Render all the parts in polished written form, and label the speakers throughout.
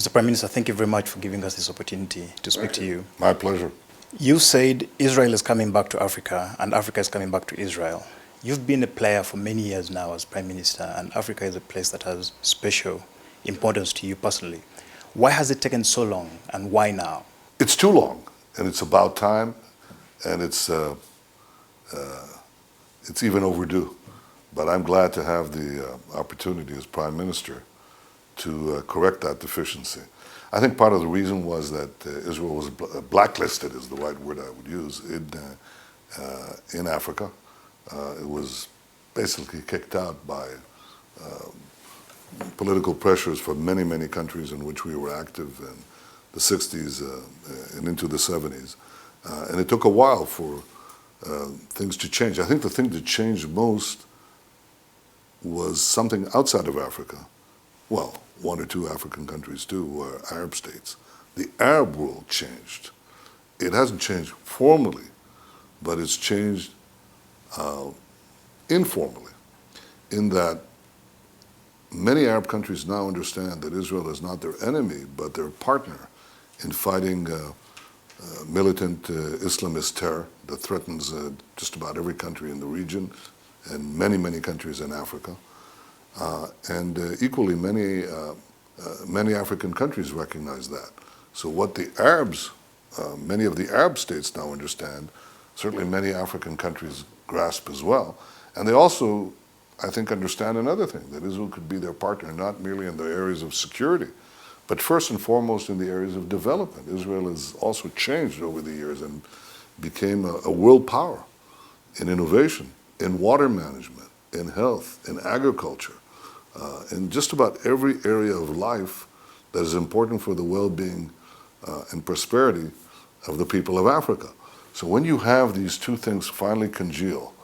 Speaker 1: Mr. Prime Minister, thank you very much for giving us this opportunity to speak to you.
Speaker 2: My pleasure.
Speaker 1: You said Israel is coming back to Africa and Africa is coming back to Israel. You've been a player for many years now as Prime Minister, and Africa is a place that has special importance to you personally. Why has it taken so long, and why now?
Speaker 2: It's too long, and it's about time, and it's even overdue. But I'm glad to have the opportunity as Prime Minister to correct that deficiency. I think part of the reason was that Israel was blacklisted, is the right word I would use, in Africa. It was basically kicked out by political pressures from many, many countries in which we were active in the 60s and into the 70s. And it took a while for things to change. I think the thing that changed most was something outside of Africa. Well, one or two African countries too, were Arab states. The Arab world changed. It hasn't changed formally, but it's changed informally, in that many Arab countries now understand that Israel is not their enemy, but their partner in fighting militant Islamist terror that threatens just about every country in the region and many, many countries in Africa. And equally, many African countries recognize that. So what the Arabs, many of the Arab states now understand, certainly many African countries grasp as well. And they also, I think, understand another thing, that Israel could be their partner not merely in the areas of security, but first and foremost in the areas of development. Israel has also changed over the years and became a world power in innovation, in water management, in health, in agriculture, in just about every area of life that is important for the well-being and prosperity of the people of Africa. So when you have these two things finally congeal,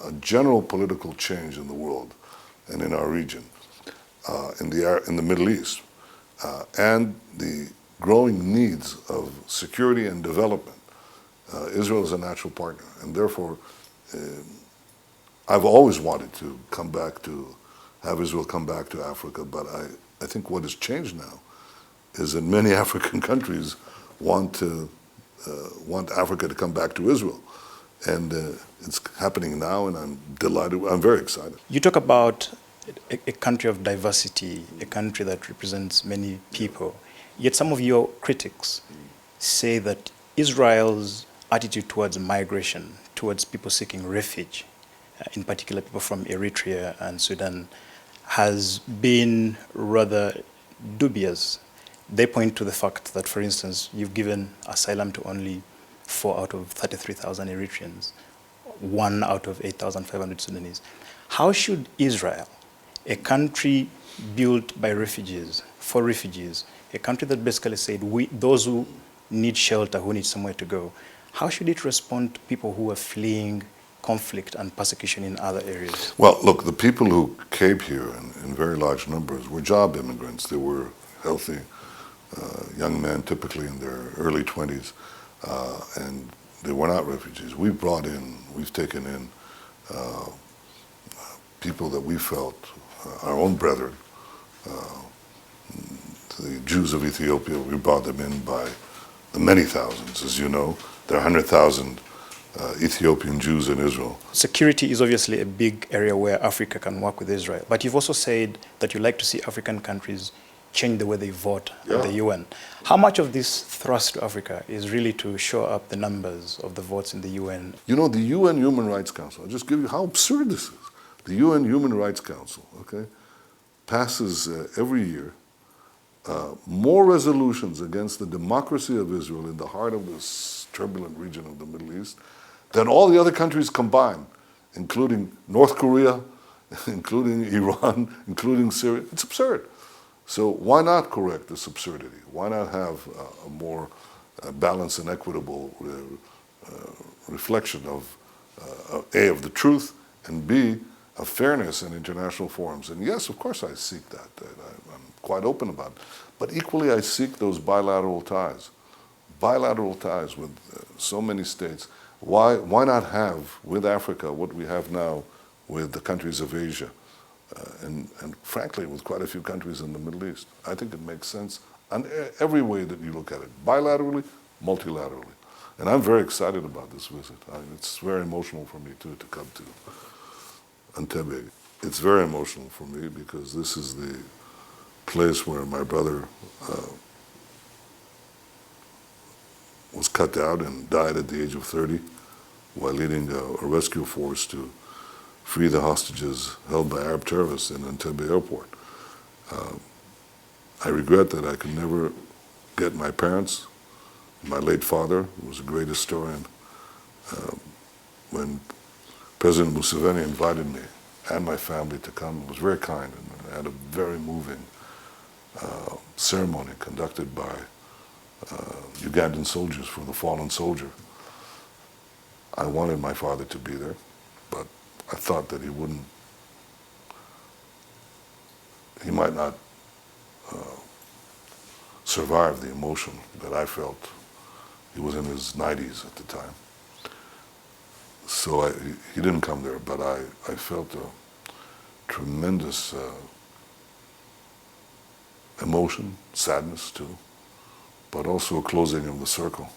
Speaker 2: a general political change in the world and in our region, in the Middle East, and the growing needs of security and development, Israel is a natural partner. And therefore, I've always wanted to have Israel come back to Africa, but I think what has changed now is that many African countries want Africa to come back to Israel. And it's happening now, and I'm delighted, I'm very excited.
Speaker 1: You talk about a country of diversity, a country that represents many people, yet some of your critics say that Israel's attitude towards migration, towards people seeking refuge, in particular people from Eritrea and Sudan, has been rather dubious. They point to the fact that, for instance, you've given asylum to only 4 out of 33,000 Eritreans, 1 out of 8,500 Sudanese. How should Israel, a country built by refugees, for refugees, a country that basically said those who need shelter, who need somewhere to go, how should it respond to people who are fleeing conflict and persecution in other areas?
Speaker 2: Well, look, the people who came here in very large numbers were job immigrants. They were healthy young men, typically in their early 20s, and they were not refugees. We've taken in people that we felt, our own brethren, the Jews of Ethiopia. We brought them in by the many thousands, as you know. There are 100,000 Ethiopian Jews in Israel.
Speaker 1: Security is obviously a big area where Africa can work with Israel, but you've also said that you like to see African countries change the way they vote at the UN. How much of this thrust to Africa is really to show up the numbers of the votes in the UN?
Speaker 2: You know, the UN Human Rights Council, I'll just give you how absurd this is. The UN Human Rights Council, okay, passes every year more resolutions against the democracy of Israel in the heart of this turbulent region of the Middle East than all the other countries combined, including North Korea, including Iran, including Syria. It's absurd. So why not correct this absurdity? Why not have a more balanced and equitable reflection of A, of the truth, and B, of fairness in international forums? And yes, of course I seek that. I'm quite open about it. But equally I seek those bilateral ties with so many states. Why not have with Africa what we have now with the countries of Asia, and frankly, with quite a few countries in the Middle East. I think it makes sense on every way that you look at it, bilaterally, multilaterally. And I'm very excited about this visit. It's very emotional for me, too, to come to Entebbe. It's very emotional for me because this is the place where my brother was cut out and died at the age of 30 while leading a rescue force to free the hostages held by Arab terrorists in Entebbe airport. I regret that I could never get my parents, my late father, who was a great historian, when President Museveni invited me and my family to come. It was very kind and had a very moving ceremony conducted by Ugandan soldiers for the fallen soldier. I wanted my father to be there, but I thought that he might not survive the emotion that I felt. He was in his 90s at the time. So he didn't come there, but I felt a tremendous emotion, sadness too, but also a closing of the circle.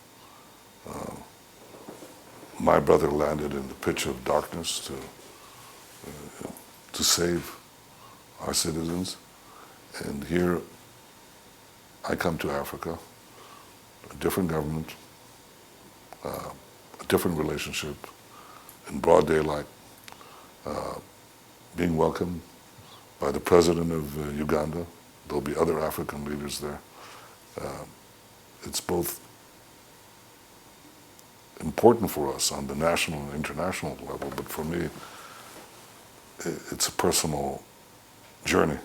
Speaker 2: My brother landed in the pitch of darkness to save our citizens, and here I come to Africa, a different government, a different relationship, in broad daylight, being welcomed by the president of Uganda. There'll be other African leaders there. It's both important for us on the national and international level, but for me, it's a personal journey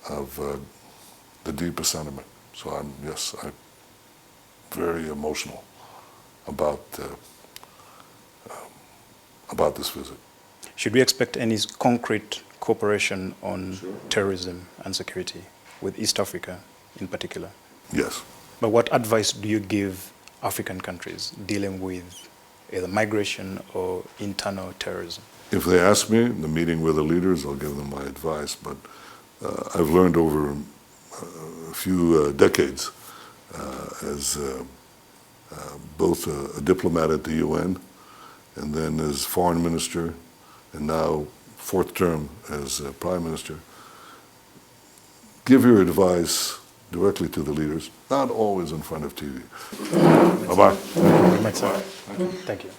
Speaker 2: of the deepest sentiment. So I'm very emotional about this visit.
Speaker 1: Should we expect any concrete cooperation on terrorism and security with East Africa in particular?
Speaker 2: Yes.
Speaker 1: But what advice do you give African countries dealing with either migration or internal terrorism?
Speaker 2: If they ask me in the meeting with the leaders, I'll give them my advice, but I've learned over a few decades as both a diplomat at the UN and then as foreign minister and now fourth term as prime minister. Give your advice directly to the leaders, not always in front of TV. Bye-bye.
Speaker 1: Thank you very much, sir. Thank you.